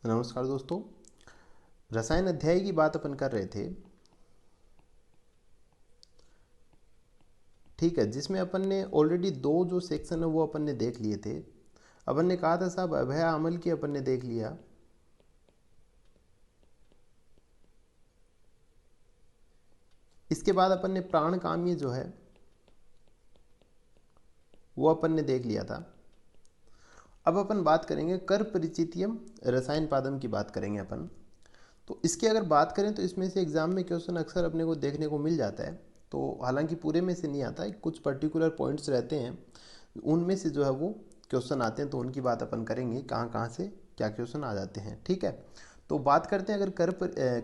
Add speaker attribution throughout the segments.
Speaker 1: नमस्कार दोस्तों। रसायन अध्याय की बात अपन कर रहे थे, ठीक है, जिसमें अपन ने ऑलरेडी दो जो सेक्शन है वो अपन ने देख लिए थे। अपन ने कहा था साहब अभय अमल की अपन ने देख लिया। इसके बाद अपन ने प्राण काम्य जो है वो अपन ने देख लिया था। अब अपन बात करेंगे कर परिचितियम रसायन पादम की बात करेंगे अपन। तो इसकी अगर बात करें तो इसमें से एग्जाम में क्वेश्चन अक्सर अपने को देखने को मिल जाता है। तो हालांकि पूरे में से नहीं आता है, कुछ पर्टिकुलर पॉइंट्स रहते हैं, उनमें से जो है वो क्वेश्चन आते हैं। तो उनकी बात अपन करेंगे कहाँ कहाँ से क्या क्वेश्चन आ जाते हैं, ठीक है। तो बात करते हैं अगर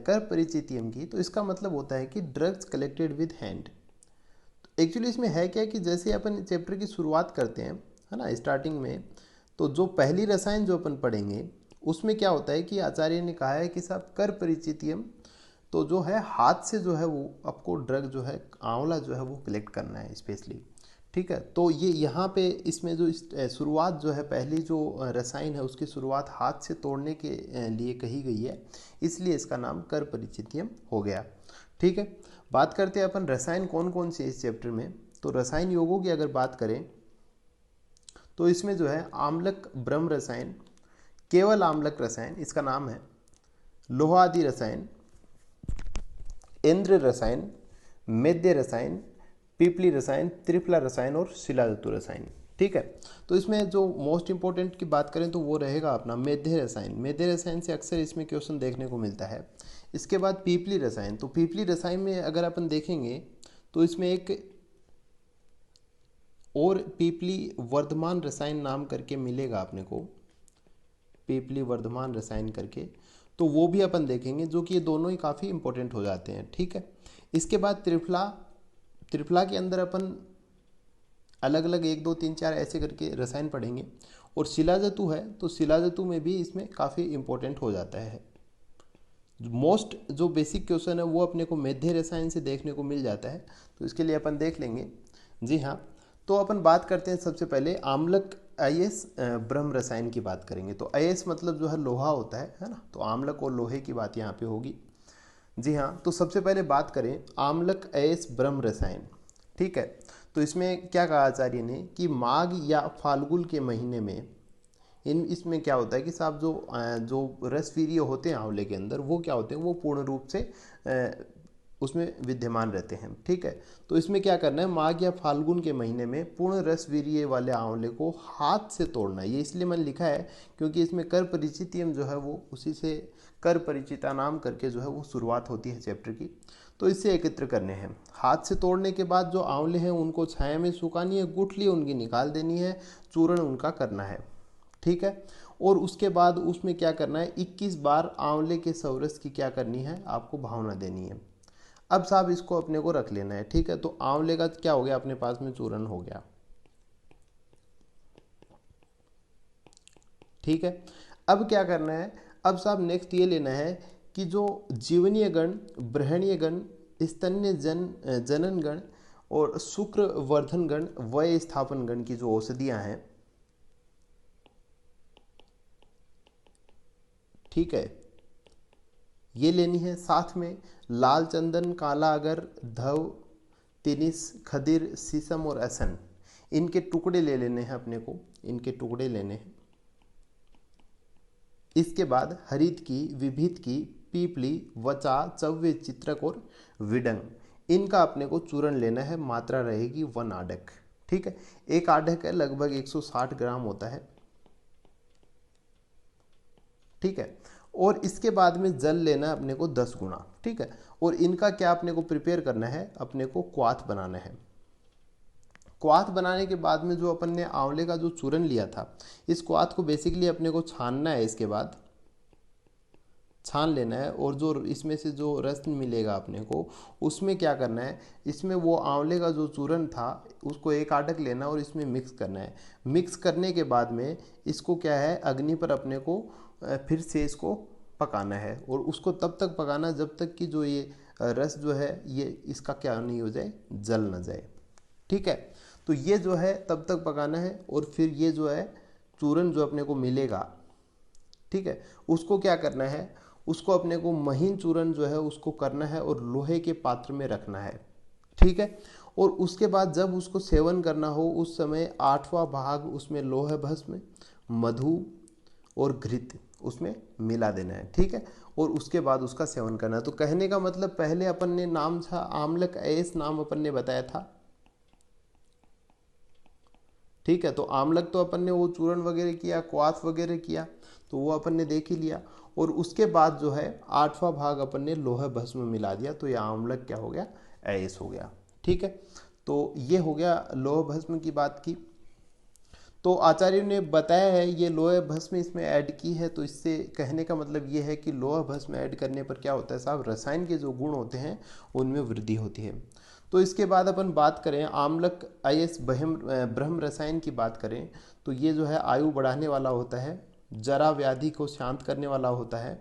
Speaker 1: कर परिचितियम की, तो इसका मतलब होता है कि drugs collected with hand. Actually इसमें है क्या कि जैसे अपन चैप्टर की शुरुआत करते हैं, है ना, स्टार्टिंग में, तो जो पहली रसायन जो अपन पढ़ेंगे उसमें क्या होता है कि आचार्य ने कहा है कि साहब कर परिचितियम, तो जो है हाथ से जो है वो आपको ड्रग जो है आंवला जो है वो कलेक्ट करना है स्पेशली, ठीक है। तो ये यहाँ पे इसमें जो शुरुआत जो है पहली जो रसायन है उसकी शुरुआत हाथ से तोड़ने के लिए कही गई है, इसलिए इसका नाम कर परिचितियम हो गया, ठीक है। बात करते हैं अपन रसायन कौन कौन से इस चैप्टर में। तो रसायन योगों की अगर बात करें तो इसमें जो है आम्लक ब्रह्म रसायन, केवल आम्लक रसायन इसका नाम है, लोहादि रसायन, इंद्र रसायन, मेद्य रसायन, पीपली रसायन, त्रिफला रसायन और शिलाधातु रसायन, ठीक है। तो इसमें जो मोस्ट इंपॉर्टेंट की बात करें तो वो रहेगा अपना मेद्य रसायन। मेद्य रसायन से अक्सर इसमें क्वेश्चन देखने को मिलता है। इसके बाद पीपली रसायन, तो पीपली रसायन में अगर अपन देखेंगे तो इसमें एक और पीपली वर्धमान रसायन नाम करके मिलेगा अपने को, पीपली वर्धमान रसायन करके, तो वो भी अपन देखेंगे, जो कि ये दोनों ही काफ़ी इंपॉर्टेंट हो जाते हैं, ठीक है। इसके बाद त्रिफला, त्रिफला के अंदर अपन अलग अलग 1 2 3 4 ऐसे करके रसायन पढ़ेंगे। और शिलाजतु है, तो शिलाजतु में भी इसमें काफ़ी इंपॉर्टेंट हो जाता है। मोस्ट जो बेसिक क्वेश्चन है वो अपने को मेद्य रसायन से देखने को मिल जाता है, तो इसके लिए अपन देख लेंगे। जी हाँ, तो अपन बात करते हैं सबसे पहले आम्लक आईएस ब्रह्म रसायन की बात करेंगे। तो आईएस मतलब जो है लोहा होता है ना, तो आम्लक और लोहे की बात यहाँ पे होगी। जी हाँ, तो सबसे पहले बात करें आम्लक आईएस ब्रह्म रसायन, ठीक है। तो इसमें क्या कहा आचार्य ने कि माघ या फाल्गुन के महीने में इसमें क्या होता है कि साहब जो रसवीर्य होते हैं आंवले के अंदर वो क्या होते हैं, वो पूर्ण रूप से उसमें विद्यमान रहते हैं, ठीक है। तो इसमें क्या करना है, माघ या फाल्गुन के महीने में पूर्ण रसवीर्य वाले आंवले को हाथ से तोड़ना है। ये इसलिए मैंने लिखा है क्योंकि इसमें कर परिचितियम जो है वो उसी से कर परिचिता नाम करके जो है वो शुरुआत होती है चैप्टर की। तो इससे एकत्र करने हैं। हाथ से तोड़ने के बाद जो आंवले हैं उनको छाया में सुखानी है, गुठली उनकी निकाल देनी है, चूर्ण उनका करना है, ठीक है। और उसके बाद उसमें क्या करना है, 21 बार आंवले के सवरस की क्या करनी है, आपको भावना देनी है। अब साहब इसको अपने को रख लेना है, ठीक है। तो आंवले का क्या हो गया, अपने पास में चूर्ण हो गया, ठीक है। अब क्या करना है, अब साहब नेक्स्ट ये लेना है कि जो जीवनीय गण, बृहणीय गण, स्तन्य जनन गण और शुक्र वर्धन गण, वय स्थापन गण की जो औषधियां हैं, ठीक है, ये लेनी है। साथ में लाल चंदन, काला अगर, धव, तिनिस, खदिर, शीशम और असन, इनके टुकड़े ले लेने हैं अपने को, इनके टुकड़े लेने हैं। इसके बाद हरित की, विभित की, पीपली, वचा, चव्य, चित्रक और विडंग, इनका अपने को चूर्ण लेना है। मात्रा रहेगी 1 आढ़क, ठीक है। एक आढ़क है लगभग 160 ग्राम होता है, ठीक है। और इसके बाद में जल लेना है अपने को 10 गुना, ठीक है। और इनका क्या अपने को प्रिपेयर करना है, अपने को क्वाथ बनाना है। क्वाथ बनाने के बाद में जो अपन ने आंवले का जो चूर्ण लिया था, इस क्वाथ को बेसिकली अपने को छानना है। इसके बाद छान लेना है और जो इसमें से जो रस मिलेगा अपने को, उसमें क्या करना है, इसमें वो आंवले का जो चूर्ण था उसको 1 आढ़क लेना और इसमें मिक्स करना है। मिक्स करने के बाद में इसको क्या है, अग्नि पर अपने को फिर से इसको पकाना है। और उसको तब तक पकाना जब तक कि जो ये रस जो है ये इसका क्या नहीं हो जाए, जल ना जाए, ठीक है। तो ये जो है तब तक पकाना है। और फिर ये जो है चूर्ण जो अपने को मिलेगा, ठीक है, उसको क्या करना है, उसको अपने को महीन चूर्ण जो है उसको करना है और लोहे के पात्र में रखना है। ठीक है, और उसके बाद जब उसको सेवन करना हो उस समय 8वां भाग उसमें लोह भस्म, मधु और घृत उसमें मिला देना है। ठीक है, और उसके बाद उसका सेवन करना है। तो कहने का मतलब पहले अपन ने नाम था आम्लक एस नाम अपन ने बताया था। ठीक है, तो आम्लक तो अपन ने वो चूर्ण वगैरह किया, क्वाथ वगैरह किया, तो वो अपन ने देख ही लिया। और उसके बाद जो है 8वां भाग अपन ने लोह भस्म मिला दिया, तो यह आम्लक क्या हो गया, एस हो गया। ठीक है, तो ये हो गया लोह भस्म की बात की। तो आचार्य ने बताया है ये लोह भस्म इसमें ऐड की है, तो इससे कहने का मतलब ये है कि लोह भस्म ऐड करने पर क्या होता है साहब, रसायन के जो गुण होते हैं उनमें वृद्धि होती है। तो इसके बाद अपन बात करें आम्लक आईएस ब्रह्म रसायन की बात करें, तो ये जो है आयु बढ़ाने वाला होता है, जरा व्याधि को शांत करने वाला होता है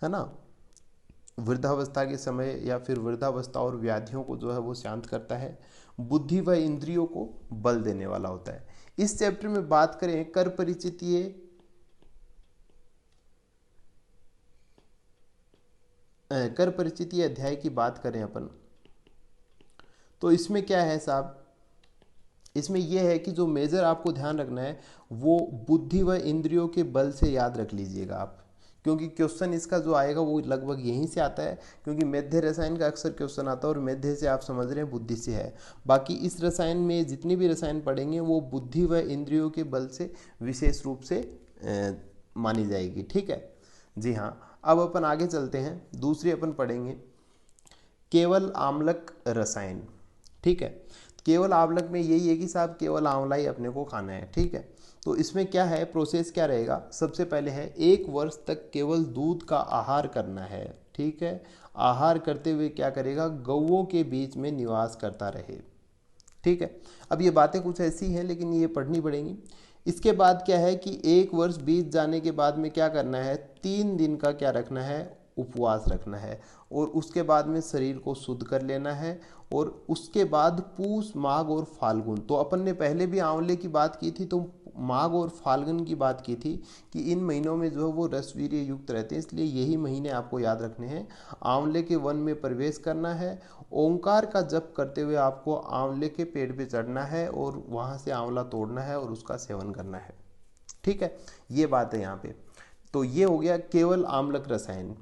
Speaker 1: ना, वृद्धावस्था के समय या फिर वृद्धावस्था और व्याधियों को जो है वो शांत करता है, बुद्धि व इंद्रियों को बल देने वाला होता है। इस चैप्टर में बात करें कर परिचितीय अध्याय की बात करें अपन, तो इसमें क्या है साहब, इसमें यह है कि जो मेजर आपको ध्यान रखना है वो बुद्धि व इंद्रियों के बल से याद रख लीजिएगा आप, क्योंकि क्वेश्चन इसका जो आएगा वो लगभग यहीं से आता है, क्योंकि मेध्य रसायन का अक्सर क्वेश्चन आता है और मेध्य से आप समझ रहे हैं बुद्धि से है। बाकी इस रसायन में जितने भी रसायन पढ़ेंगे वो बुद्धि व इंद्रियों के बल से विशेष रूप से मानी जाएगी। ठीक है जी हाँ, अब अपन आगे चलते हैं, दूसरी अपन पढ़ेंगे केवल आम्लक रसायन। ठीक है, केवल आम्लक में यही है कि साहब केवल आंवला ही अपने को खाना है। ठीक है, तो इसमें क्या है, प्रोसेस क्या रहेगा, सबसे पहले है 1 वर्ष तक केवल दूध का आहार करना है। ठीक है, आहार करते हुए क्या करेगा, गौओं के बीच में निवास करता रहे। ठीक है, अब ये बातें कुछ ऐसी हैं लेकिन ये पढ़नी पड़ेंगी। इसके बाद क्या है कि 1 वर्ष बीत जाने के बाद में क्या करना है, 3 दिन का क्या रखना है, उपवास रखना है, और उसके बाद में शरीर को शुद्ध कर लेना है। और उसके बाद पूस माघ और फाल्गुन, तो अपन ने पहले भी आंवले की बात की थी, तो माघ और फाल्गुन की बात की थी कि इन महीनों में जो है वो रसवीर्य युक्त रहते हैं, इसलिए यही महीने आपको याद रखने हैं। आंवले के वन में प्रवेश करना है, ओंकार का जप करते हुए आपको आंवले के पेड़ पे चढ़ना है और वहाँ से आंवला तोड़ना है और उसका सेवन करना है। ठीक है, ये बात है यहाँ पे। तो ये हो गया केवल आम्लक रसायन।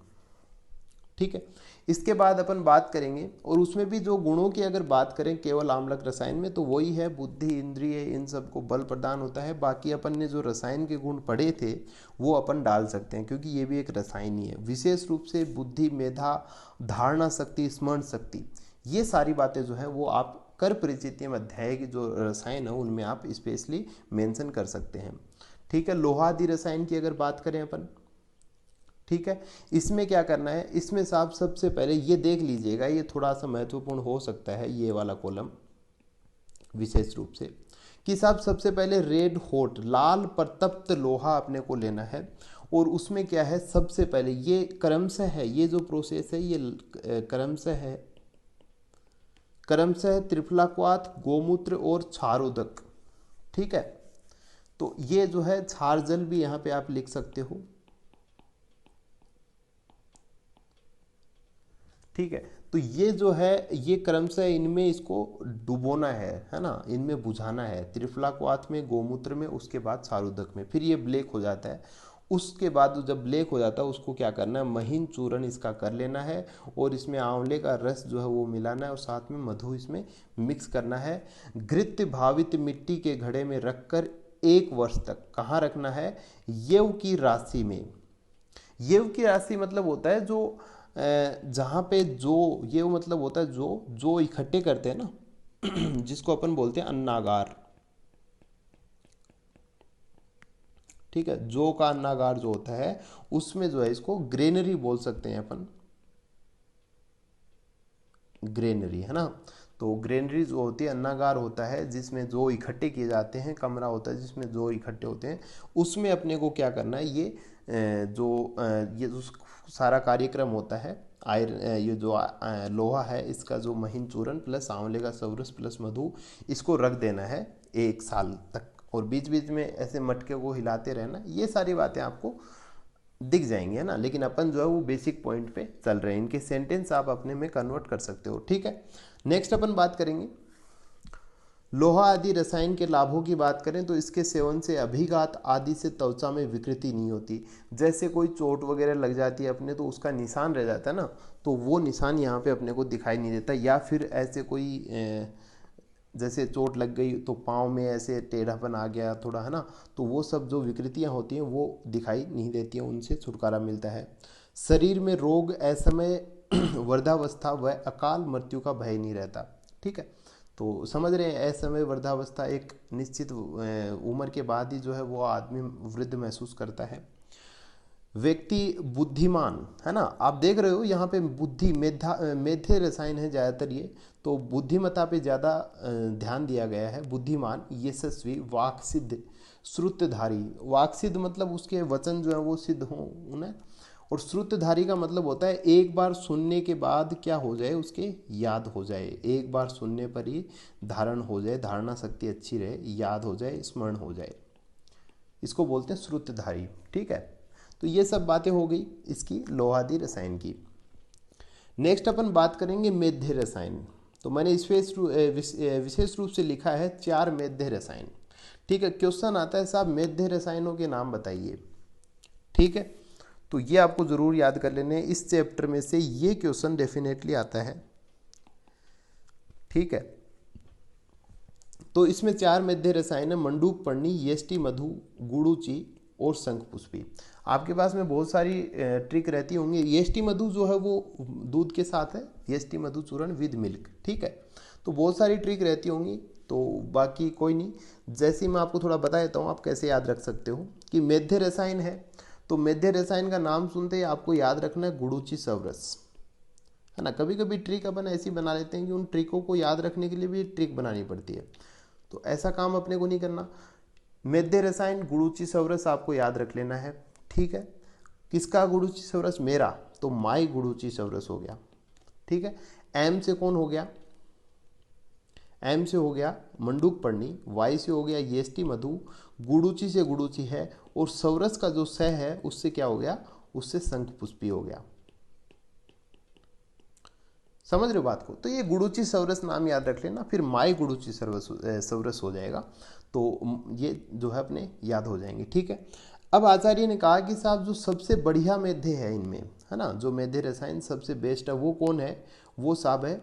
Speaker 1: ठीक है, इसके बाद अपन बात करेंगे, और उसमें भी जो गुणों की अगर बात करें केवल आम्लक रसायन में, तो वही है बुद्धि इंद्रिय इन सबको बल प्रदान होता है। बाकी अपन ने जो रसायन के गुण पढ़े थे वो अपन डाल सकते हैं, क्योंकि ये भी एक रसायन ही है। विशेष रूप से बुद्धि, मेधा, धारणा शक्ति, स्मरण शक्ति, ये सारी बातें जो है वो आप कर परिचिति में अध्याय की जो रसायन है उनमें आप स्पेशली मेंशन कर सकते हैं। ठीक है, लोहादि रसायन की अगर बात करें अपन, ठीक है, इसमें क्या करना है, इसमें साहब सबसे पहले ये देख लीजिएगा, ये थोड़ा सा महत्वपूर्ण हो सकता है ये वाला कॉलम विशेष रूप से, कि साहब सबसे पहले रेड हॉट लाल प्रतप्त लोहा अपने को लेना है। और उसमें क्या है, सबसे पहले ये क्रमशः है, ये जो प्रोसेस है ये क्रमशः है, क्रमशः त्रिफलाक्वाथ, गोमूत्र और क्षारोदक। ठीक है, तो ये जो है क्षार जल भी यहाँ पे आप लिख सकते हो। ठीक है, तो ये जो है ये क्रमशः इनमें इसको डुबोना है ना, इनमें बुझाना है, त्रिफलाक्वाथ में, गोमूत्र में, उसके बाद क्षारोदक में, फिर ये ब्लैक हो जाता है। उसके बाद जब ब्लैक हो जाता है उसको क्या करना है, महीन चूर्ण इसका कर लेना है, और इसमें आंवले का रस जो है वो मिलाना है, और साथ में मधु इसमें मिक्स करना है। घृत भावित मिट्टी के घड़े में रखकर 1 वर्ष तक कहाँ रखना है, यव की राशि में। यव की राशि मतलब होता है जो जहाँ पे जो, ये मतलब होता है जो इकट्ठे करते हैं ना जिसको अपन बोलते हैं अन्नागार। ठीक है, जो का अन्नागार जो होता है उसमें जो है इसको ग्रेनरी बोल सकते हैं अपन, ग्रेनरी है ना। तो ग्रेनरी जो होती है, अन्नागार होता है जिसमें जो इकट्ठे किए जाते हैं, कमरा होता है जिसमें जो इकट्ठे होते हैं, उसमें अपने को क्या करना है, ये जो सारा कार्यक्रम होता है, ये जो लोहा है इसका जो महीन चूर्ण प्लस आंवले का सवरस प्लस मधु, इसको रख देना है 1 साल तक, और बीच बीच में ऐसे मटके को हिलाते रहना। ये सारी बातें आपको दिख जाएंगे, है ना, लेकिन अपन जो है वो बेसिक पॉइंट पे चल रहे हैं। इनके सेंटेंस आप अपने में कन्वर्ट कर सकते हो, ठीक है। नेक्स्ट अपन बात करेंगे लोहा आदि रसायन के लाभों की बात करें तो इसके सेवन से अभिघात आदि से त्वचा में विकृति नहीं होती। जैसे कोई चोट वगैरह लग जाती है अपने तो उसका निशान रह जाता है ना, तो वो निशान यहाँ पे अपने को दिखाई नहीं देता। या फिर ऐसे कोई जैसे चोट लग गई तो पाँव में ऐसे टेढ़ापन आ गया थोड़ा, है ना, तो वो सब जो विकृतियाँ होती हैं वो दिखाई नहीं देती हैं, उनसे छुटकारा मिलता है। शरीर में रोग, असमय वृद्धावस्था व अकाल मृत्यु का भय नहीं रहता, ठीक है। तो समझ रहे हैं, असमय वृद्धावस्था एक निश्चित उम्र के बाद ही जो है वो आदमी वृद्ध महसूस करता है। व्यक्ति बुद्धिमान, है ना, आप देख रहे हो यहाँ पे बुद्धि मेधे रसायन है ज़्यादातर ये, तो बुद्धिमत्ता पे ज़्यादा ध्यान दिया गया है। बुद्धिमान, यशस्वी, वाक्सिद्ध, श्रुतधारी। वाक्सिद्ध मतलब उसके वचन जो है वो सिद्ध हों उन्हें, और श्रुतधारी का मतलब होता है एक बार सुनने के बाद क्या हो जाए, उसके याद हो जाए, एक बार सुनने पर ही धारण हो जाए, धारणा शक्ति अच्छी रहे, याद हो जाए, स्मरण हो जाए, इसको बोलते हैं श्रुतधारी, ठीक है। तो ये सब बातें हो गई इसकी लोहादी रसायन की। नेक्स्ट अपन बात करेंगे मेध्य रसायन। तो मैंने इस विशेष रूप से लिखा है 4 मेध्य रसायन, ठीक है। क्वेश्चन आता है साहब मेध्य रसायनों के नाम बताइए, ठीक है। तो ये आपको जरूर याद कर लेने, इस चैप्टर में से ये क्वेश्चन डेफिनेटली आता है, ठीक है। तो इसमें 4 मेध्य रसायन है, मंडूक पर्णी, येष्टि मधु, गुड़ूची और शंखपुष्पी। आपके पास में बहुत सारी ट्रिक रहती होंगी। येष्टि मधु जो है वो दूध के साथ है, येष्टि मधु चूर्ण विद मिल्क, ठीक है। तो बहुत सारी ट्रिक रहती होंगी, तो बाकी कोई नहीं, जैसे मैं आपको थोड़ा बता देता हूँ आप कैसे याद रख सकते हो कि मेध्य रसायन है। तो मेध्य रसायन का नाम सुनते ही आपको याद रखना है गुड़ूची सवरस, है ना। कभी कभी ट्रिक अपन ऐसी बना लेते हैं कि उन ट्रिकों को याद रखने के लिए भी ट्रिक बनानी पड़ती है, तो ऐसा काम अपने को नहीं करना। मेध्य रसायन गुड़ूची सवरस आपको याद रख लेना है, ठीक है। किसका गुड़ूची सवरस? मेरा, तो माई गुड़ूची सवरस हो गया, ठीक है। एम से कौन हो गया? एम से हो गया मंडूक पर्णी, वाई से हो गया येष्टि मधु, गुड़ूची से गुड़ूची है, और सवरस का जो स है उससे क्या हो गया? उससे शंखपुष्पी हो गया। समझ रहे हो बात को? तो ये गुड़ूची सवरस नाम याद रख लेना, फिर माई गुड़ूची सवरस हो जाएगा, तो ये जो है अपने याद हो जाएंगे, ठीक है। अब आचार्य ने कहा कि साहब जो सबसे बढ़िया मेध्य है इनमें, है ना, जो मेध्य रसायन सबसे बेस्ट है वो कौन है? वो साहब है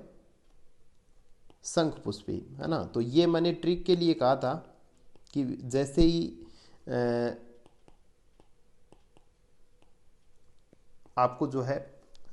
Speaker 1: शंखपुष्पी, है ना। तो ये मैंने ट्रिक के लिए कहा था कि जैसे ही आपको जो है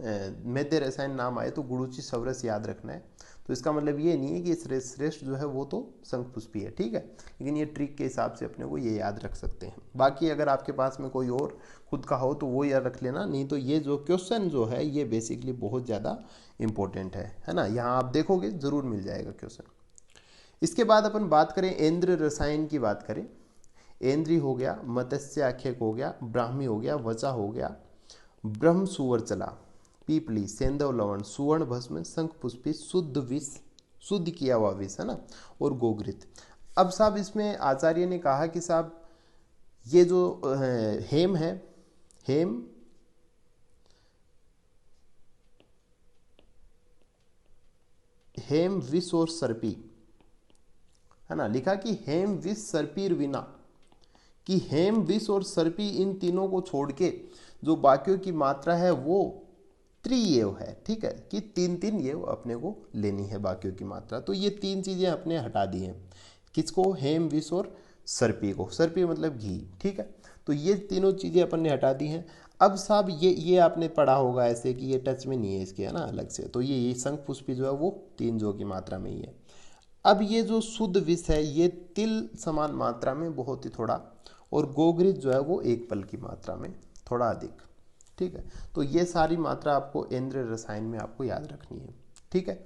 Speaker 1: मेध्य रसायन नाम आए तो गुड़ूची सवरस याद रखना है। तो इसका मतलब ये नहीं है कि श्रेष्ठ जो है वो तो शंखपुष्पी है, ठीक है, लेकिन ये ट्रिक के हिसाब से अपने को ये याद रख सकते हैं। बाकी अगर आपके पास में कोई और खुद का हो तो वो याद रख लेना, नहीं तो ये जो क्वेश्चन जो है ये बेसिकली बहुत ज़्यादा इंपॉर्टेंट है ना। यहाँ आप देखोगे जरूर मिल जाएगा क्वेश्चन। इसके बाद अपन बात करें इंद्र रसायन की बात करें। इंद्री हो गया, मत्स्याख्यक हो गया, ब्राह्मी हो गया, वचा हो गया, ब्रह्म सुवर चला, पीपली, सेंधव लवण, सुवर्ण भस्म, शंखपुष्पी, शुद्ध विष, शुद्ध किया हुआ विष, है ना, और गोघृत। अब साहब इसमें आचार्य ने कहा कि साहब ये जो हेम है, हेम हेम विष और सर्पी, है ना, लिखा कि हेम विष सर्पीर विना, कि हेम विष और सर्पी इन तीनों को छोड़ के जो बाकियों की मात्रा है वो त्रिएव है, ठीक है, कि 3 ये अपने को लेनी है बाकियों की मात्रा। तो ये 3 चीजें अपने हटा दी हैं, किसको? हेम विष और सर्पी को, सर्पी मतलब घी, ठीक है। तो ये तीनों चीजें अपन ने हटा दी हैं। अब साहब ये आपने पढ़ा होगा ऐसे कि ये टच में नहीं है इसके, है ना, अलग से। तो ये शंखपुष्पी जो है वो 3 जो की मात्रा में ही है। अब ये जो शुद्ध विष है ये तिल समान मात्रा में बहुत ही थोड़ा, और गोघृत जो है वो 1 पल की मात्रा में थोड़ा अधिक, ठीक है। तो ये सारी मात्रा आपको इंद्र रसायन में आपको याद रखनी है, ठीक है।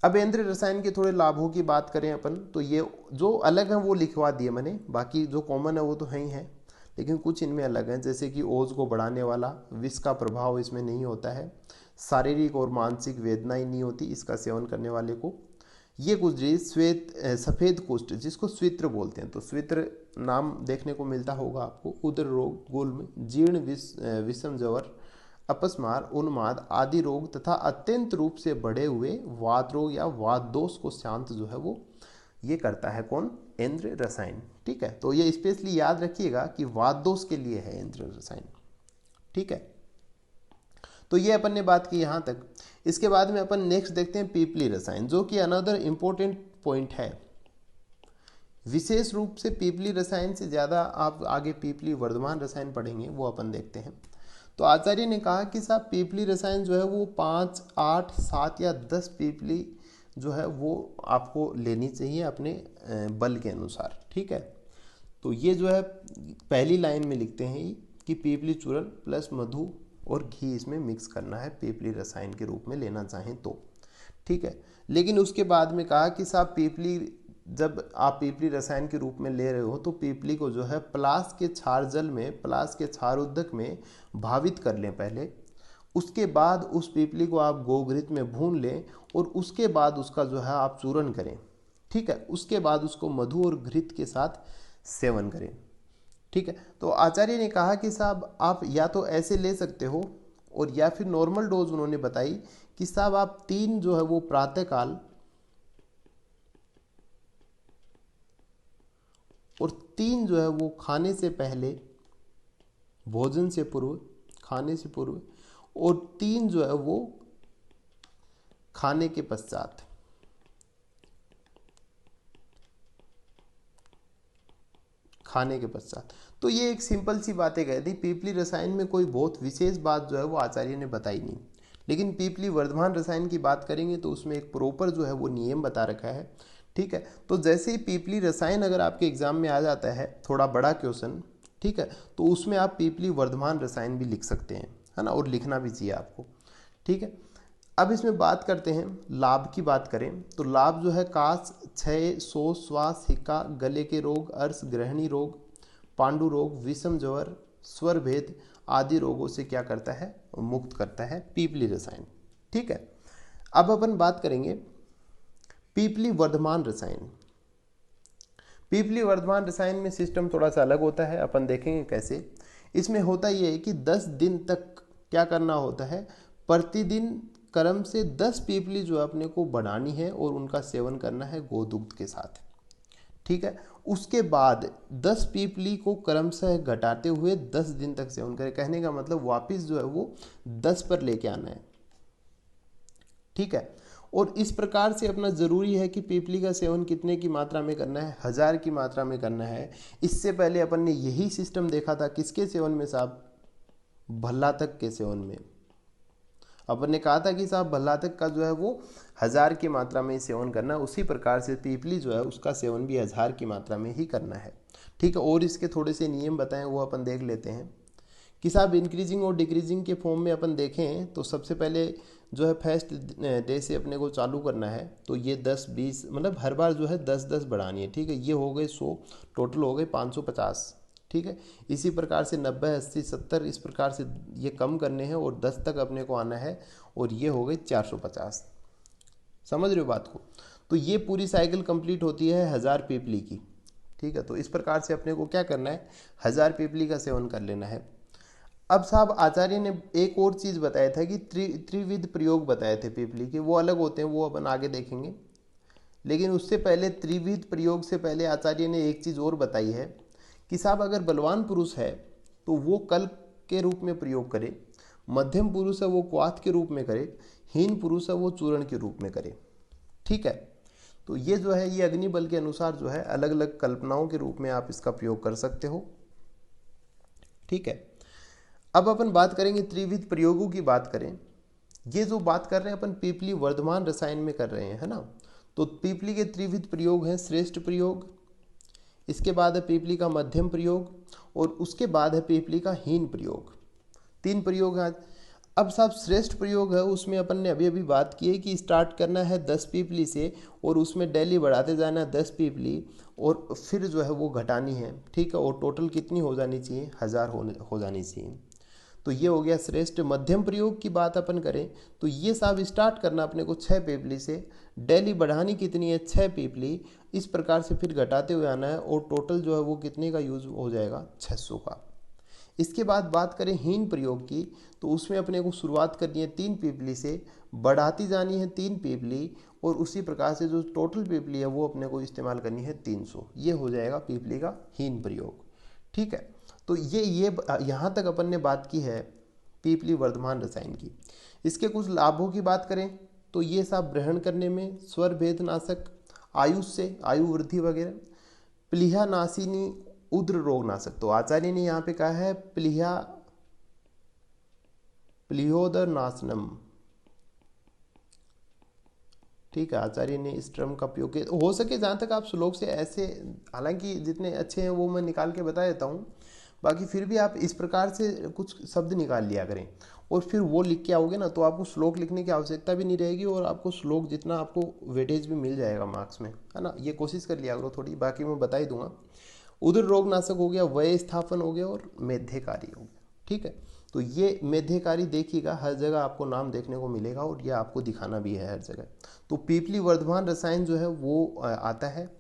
Speaker 1: अब इंद्र रसायन के थोड़े लाभों की बात करें अपन, तो ये जो अलग हैं वो लिखवा दिए मैंने, बाकी जो कॉमन है वो तो है ही है, लेकिन कुछ इनमें अलग हैं, जैसे कि ओज को बढ़ाने वाला, विष का प्रभाव इसमें नहीं होता है, शारीरिक और मानसिक वेदना ही नहीं होती इसका सेवन करने वाले को, ये कुजरी सफ़ेद कुष्ठ जिसको स्वित्र बोलते हैं, तो स्वित्र नाम देखने को मिलता होगा आपको। उदर रोग, गुल्म, जीर्ण विषम ज्वर, अपस्मार, उन्माद आदि रोग तथा अत्यंत रूप से बढ़े हुए वात रोग या वात दोष को शांत जो है वो ये करता है कौन? इंद्र रसायन। ठीक है, तो ये स्पेशली याद रखिएगा कि वात दोष के लिए है इंद्र रसायन। ठीक है, तो ये अपन ने बात की यहाँ तक। इसके बाद में अपन नेक्स्ट देखते हैं पीपली रसायन, जो कि अनदर इम्पोर्टेंट पॉइंट है। विशेष रूप से पीपली रसायन से ज़्यादा आप आगे पीपली वर्धमान रसायन पढ़ेंगे, वो अपन देखते हैं। तो आचार्य ने कहा कि साहब पीपली रसायन जो है वो 5, 8, 7 या 10 पीपली जो है वो आपको लेनी चाहिए अपने बल के अनुसार। ठीक है, तो ये जो है पहली लाइन में लिखते हैं कि पीपली चूर्ण प्लस मधु और घी इसमें मिक्स करना है पीपली रसायन के रूप में लेना चाहें तो। ठीक है, लेकिन उसके बाद में कहा कि साहब पीपली जब आप पीपली रसायन के रूप में ले रहे हो तो पीपली को जो है पलाश के क्षार जल में, पलाश के क्षार उद्दक में भावित कर लें पहले। उसके बाद उस पीपली को आप गोघृत में भून लें और उसके बाद उसका जो है आप चूर्ण करें। ठीक है, उसके बाद उसको मधु और घृत के साथ सेवन करें। ठीक है, तो आचार्य ने कहा कि साहब आप या तो ऐसे ले सकते हो और या फिर नॉर्मल डोज उन्होंने बताई कि साहब आप 3 जो है वो प्रातःकाल और 3 जो है वो खाने से पहले, भोजन से पूर्व, खाने से पूर्व, और 3 जो है वो खाने के पश्चात। खाने के पश्चात। तो ये एक सिंपल सी बातें कह दी। पीपली रसायन में कोई बहुत विशेष बात जो है वो आचार्य ने बताई नहीं, लेकिन पीपली वर्धमान रसायन की बात करेंगे तो उसमें एक प्रॉपर जो है वो नियम बता रखा है। ठीक है, तो जैसे ही पीपली रसायन अगर आपके एग्जाम में आ जाता है थोड़ा बड़ा क्वेश्चन, ठीक है, तो उसमें आप पीपली वर्धमान रसायन भी लिख सकते हैं, है ना, और लिखना भी चाहिए आपको। ठीक है, अब इसमें बात करते हैं लाभ की। बात करें तो लाभ जो है काश, क्षय, शोष, श्वास, हिक्का, गले के रोग, अर्श, ग्रहणी रोग, पांडु रोग, विषम ज्वर, स्वर भेद आदि रोगों से क्या करता है? मुक्त करता है पीपली रसायन। ठीक है, अब अपन बात करेंगे पीपली वर्धमान रसायन। पीपली वर्धमान रसायन में सिस्टम थोड़ा सा अलग होता है, अपन देखेंगे कैसे। इसमें होता यह है कि 10 दिन तक क्या करना होता है? प्रतिदिन क्रम से 10 पीपली जो अपने को बनानी है और उनका सेवन करना है गोदुग्ध के साथ। ठीक है, उसके बाद 10 पीपली को क्रमशः घटाते हुए 10 दिन तक सेवन करें। कहने का मतलब वापिस जो है वो 10 पर लेके आना है। ठीक है, और इस प्रकार से अपना जरूरी है कि पीपली का सेवन कितने की मात्रा में करना है? 1000 की मात्रा में करना है। इससे पहले अपन ने यही सिस्टम देखा था किसके सेवन में साहब? भल्लातक के सेवन में। अपन ने कहा था कि साहब भल्लातक का जो है वो 1000 की मात्रा में सेवन करना है। उसी प्रकार से पीपली जो है उसका सेवन भी 1000 की मात्रा में ही करना है। ठीक है, और इसके थोड़े से नियम बताएं वो अपन देख लेते हैं कि साहब इंक्रीजिंग और डिक्रीजिंग के फॉर्म में अपन देखें तो सबसे पहले जो है फर्स्ट डे से अपने को चालू करना है। तो ये 10, 20 मतलब हर बार जो है 10-10 बढ़ानी है। ठीक है, ये हो गए 100, टोटल हो गए 550। ठीक है, इसी प्रकार से 90, 80, 70 इस प्रकार से ये कम करने हैं और 10 तक अपने को आना है और ये हो गए 450। समझ रहे हो बात को? तो ये पूरी साइकिल कंप्लीट होती है 1000 पीपली की। ठीक है, तो इस प्रकार से अपने को क्या करना है? 1000 पीपली का सेवन कर लेना है। अब साहब आचार्य ने एक और चीज़ बताया था कि त्रिविध प्रयोग बताए थे पीपली के, वो अलग होते हैं, वो अपन आगे देखेंगे। लेकिन उससे पहले त्रिविध प्रयोग से पहले आचार्य ने एक चीज़ और बताई है कि साहब अगर बलवान पुरुष है तो वो कल्प के रूप में प्रयोग करे, मध्यम पुरुष है वो क्वाथ के रूप में करे, हीन पुरुष है वो चूर्ण के रूप में करे। ठीक है, तो ये जो है ये अग्नि बल के अनुसार जो है अलग अलग कल्पनाओं के रूप में आप इसका प्रयोग कर सकते हो। ठीक है, अब अपन बात करेंगे त्रिविध प्रयोगों की। बात करें, ये जो बात कर रहे हैं अपन पीपली वर्धमान रसायन में कर रहे हैं, है ना। तो पीपली के त्रिविध प्रयोग हैं श्रेष्ठ प्रयोग, इसके बाद है पीपली का मध्यम प्रयोग और उसके बाद है पीपली का हीन प्रयोग। 3 प्रयोग हैं। अब साहब श्रेष्ठ प्रयोग है उसमें अपन ने अभी अभी बात की है कि स्टार्ट करना है 10 पीपली से और उसमें डेली बढ़ाते जाना है 10 पीपली और फिर जो है वो घटानी है। ठीक है, और टोटल कितनी हो जानी चाहिए? 1000 हो जानी चाहिए। तो ये हो गया श्रेष्ठ। मध्यम प्रयोग की बात अपन करें तो ये साहब स्टार्ट करना अपने को 6 पीपली से, डेली बढ़ानी कितनी है 6 पीपली, इस प्रकार से फिर घटाते हुए आना है और टोटल जो है वो कितने का यूज हो जाएगा 600 का। इसके बाद बात करें हीन प्रयोग की तो उसमें अपने को शुरुआत करनी है 3 पीपली से, बढ़ाती जानी है 3 पीपली और उसी प्रकार से जो टोटल पीपली है वो अपने को इस्तेमाल करनी है 300। ये हो जाएगा पीपली का हीन प्रयोग। ठीक है, तो ये यहाँ तक अपन ने बात की है पीपली वर्धमान रसायन की। इसके कुछ लाभों की बात करें तो ये सब ग्रहण करने में स्वर भेदनाशक, आयुष से आयु वृद्धि वगैरह, प्लीहा नाशिनी, उद्र रोगनाशक। तो आचार्य ने यहाँ पे कहा है प्लीहोदर नाशनम। ठीक है, आचार्य ने इस टर्म का उपयोग किया। हो सके जहाँ तक आप श्लोक से ऐसे, हालांकि जितने अच्छे हैं वो मैं निकाल के बता देता हूँ, बाकी फिर भी आप इस प्रकार से कुछ शब्द निकाल लिया करें और फिर वो लिख के आओगे ना तो आपको श्लोक लिखने की आवश्यकता भी नहीं रहेगी और आपको श्लोक जितना आपको वेटेज भी मिल जाएगा मार्क्स में, है ना। ये कोशिश कर लिया करो थोड़ी, बाकी मैं बता ही दूंगा। उदर रोगनाशक हो गया, वय स्थापन हो गया और मेध्यकारी हो गया। ठीक है, तो ये मेध्यकारी देखिएगा हर जगह आपको नाम देखने को मिलेगा और ये आपको दिखाना भी है हर जगह। तो पीपली वर्धमान रसायन जो है वो आता है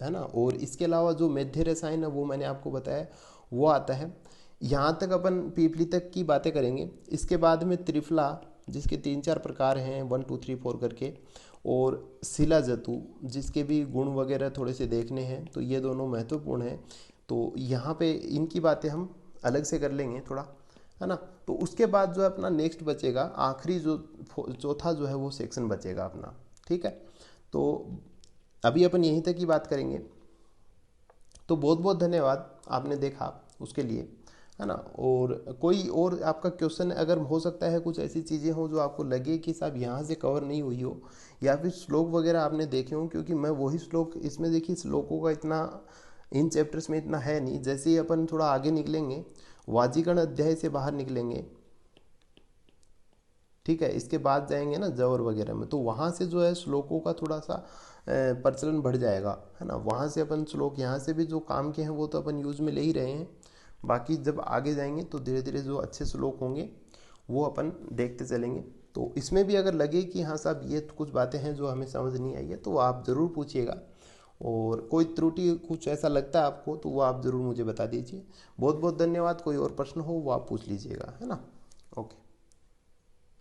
Speaker 1: ना। और इसके अलावा जो मेध्य रसायन है वो मैंने आपको बताया वो आता है। यहाँ तक अपन पीपली तक की बातें करेंगे। इसके बाद में त्रिफला, जिसके 3-4 प्रकार हैं 1 2 3 4 करके, और शिलाजतु जिसके भी गुण वगैरह थोड़े से देखने हैं, तो ये दोनों महत्वपूर्ण हैं। तो यहाँ पे इनकी बातें हम अलग से कर लेंगे थोड़ा, है ना। तो उसके बाद जो है अपना नेक्स्ट बचेगा, आखिरी जो चौथा जो है वो सेक्शन बचेगा अपना। ठीक है, तो अभी अपन यहीं तक की बात करेंगे। तो बहुत बहुत धन्यवाद आपने देखा उसके लिए, है ना। और कोई और आपका क्वेश्चन अगर हो सकता है, कुछ ऐसी चीज़ें हो जो आपको लगे कि साहब यहाँ से कवर नहीं हुई हो, या फिर श्लोक वगैरह आपने देखे हो, क्योंकि मैं वही श्लोक इसमें, देखिए श्लोकों का इतना इन चैप्टर्स में इतना है नहीं। जैसे ही अपन थोड़ा आगे निकलेंगे, वाजीकरण अध्याय से बाहर निकलेंगे, ठीक है, इसके बाद जाएंगे ना जवर वगैरह में, तो वहाँ से जो है श्लोकों का थोड़ा सा प्रचलन बढ़ जाएगा, है ना। वहाँ से अपन श्लोक यहाँ से भी जो काम के हैं वो तो अपन यूज़ में ले ही रहे हैं। बाकी जब आगे जाएंगे तो धीरे धीरे जो अच्छे श्लोक होंगे वो अपन देखते चलेंगे। तो इसमें भी अगर लगे कि हाँ साहब ये कुछ बातें हैं जो हमें समझ नहीं आई है, तो आप ज़रूर पूछिएगा। और कोई त्रुटि कुछ ऐसा लगता है आपको तो वो आप ज़रूर मुझे बता दीजिए। बहुत बहुत धन्यवाद। कोई और प्रश्न हो वो आप पूछ लीजिएगा, है ना। ओके।